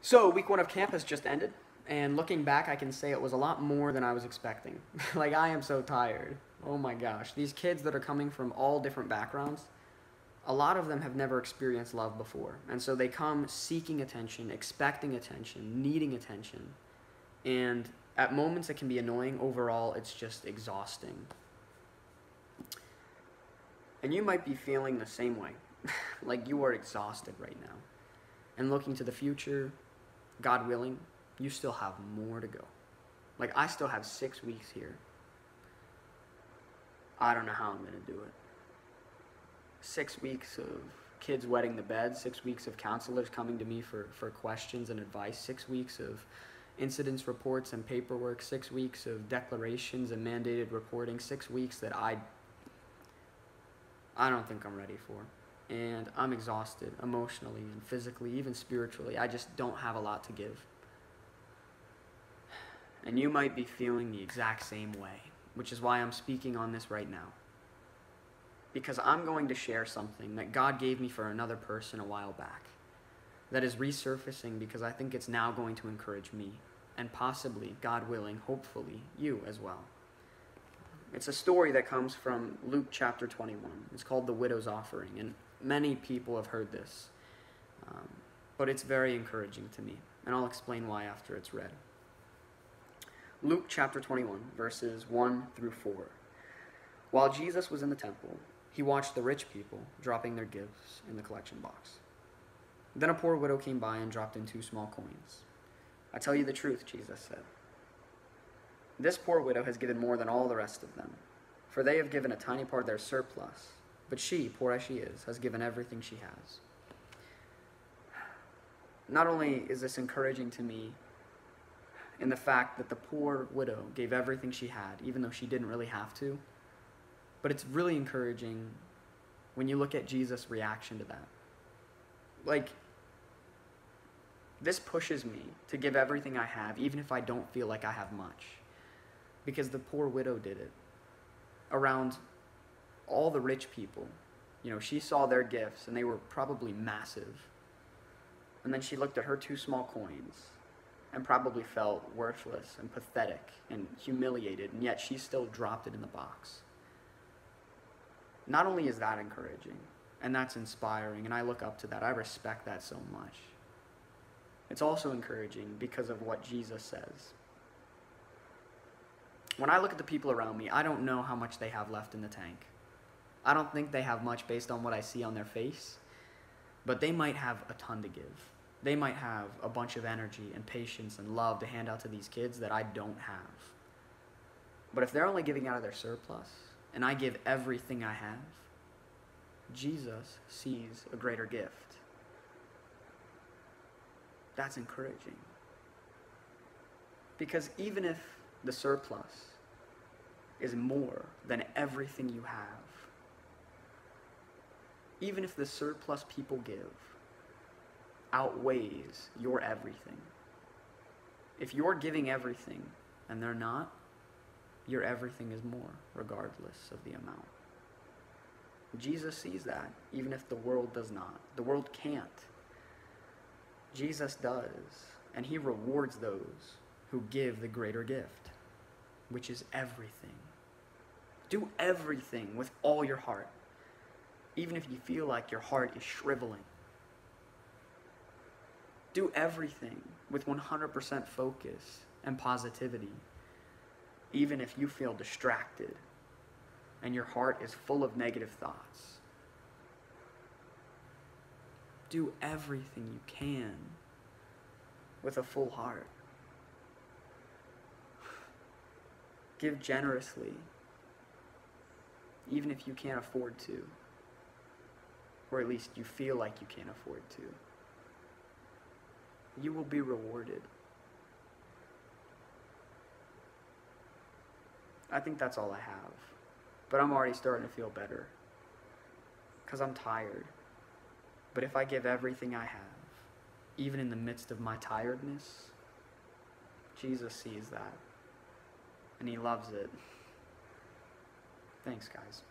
So, week one of camp has just ended, and looking back, I can say it was a lot more than I was expecting. Like, I am so tired. Oh my gosh. These kids that are coming from all different backgrounds, a lot of them have never experienced love before. And so they come seeking attention, expecting attention, needing attention. And at moments it can be annoying. Overall, it's just exhausting. And you might be feeling the same way. Like you are exhausted right now. And looking to the future, God willing, you still have more to go. Like, I still have 6 weeks here. I don't know how I'm going to do it. 6 weeks of kids wetting the bed, 6 weeks of counselors coming to me for questions and advice, 6 weeks of incidents reports and paperwork, 6 weeks of declarations and mandated reporting, 6 weeks that I don't think I'm ready for. And I'm exhausted emotionally and physically, even spiritually. I just don't have a lot to give. And you might be feeling the exact same way, which is why I'm speaking on this right now. Because I'm going to share something that God gave me for another person a while back that is resurfacing because I think it's now going to encourage me and possibly, God willing, hopefully, you as well. It's a story that comes from Luke chapter 21. It's called The Widow's Offering, and many people have heard this, but it's very encouraging to me, and I'll explain why after it's read. Luke chapter 21, verses 1 through 4. While Jesus was in the temple, he watched the rich people dropping their gifts in the collection box. Then a poor widow came by and dropped in 2 small coins. I tell you the truth, Jesus said. This poor widow has given more than all the rest of them, for they have given a tiny part of their surplus, but she, poor as she is, has given everything she has. Not only is this encouraging to me in the fact that the poor widow gave everything she had, even though she didn't really have to, but it's really encouraging when you look at Jesus' reaction to that. Like, this pushes me to give everything I have, even if I don't feel like I have much. Because the poor widow did it. Around all the rich people, she saw their gifts, and they were probably massive. And then she looked at her 2 small coins, and probably felt worthless and pathetic and humiliated, and yet she still dropped it in the box. Not only is that encouraging, and that's inspiring, and I look up to that, I respect that so much. It's also encouraging because of what Jesus says. When I look at the people around me, I don't know how much they have left in the tank. I don't think they have much based on what I see on their face, but they might have a ton to give. They might have a bunch of energy and patience and love to hand out to these kids that I don't have. But if they're only giving out of their surplus, and I give everything I have, Jesus sees a greater gift. That's encouraging. Because even if the surplus is more than everything you have, even if the surplus people give outweighs your everything, if you're giving everything and they're not, your everything is more, regardless of the amount. Jesus sees that, even if the world does not. The world can't. Jesus does, and he rewards those who give the greater gift, which is everything. Do everything with all your heart, even if you feel like your heart is shriveling. Do everything with 100% focus and positivity, even if you feel distracted and your heart is full of negative thoughts. Do everything you can with a full heart. Give generously, even if you can't afford to, or at least you feel like you can't afford to. You will be rewarded. I think that's all I have, but I'm already starting to feel better, because I'm tired. But if I give everything I have, even in the midst of my tiredness, Jesus sees that, and he loves it. Thanks, guys.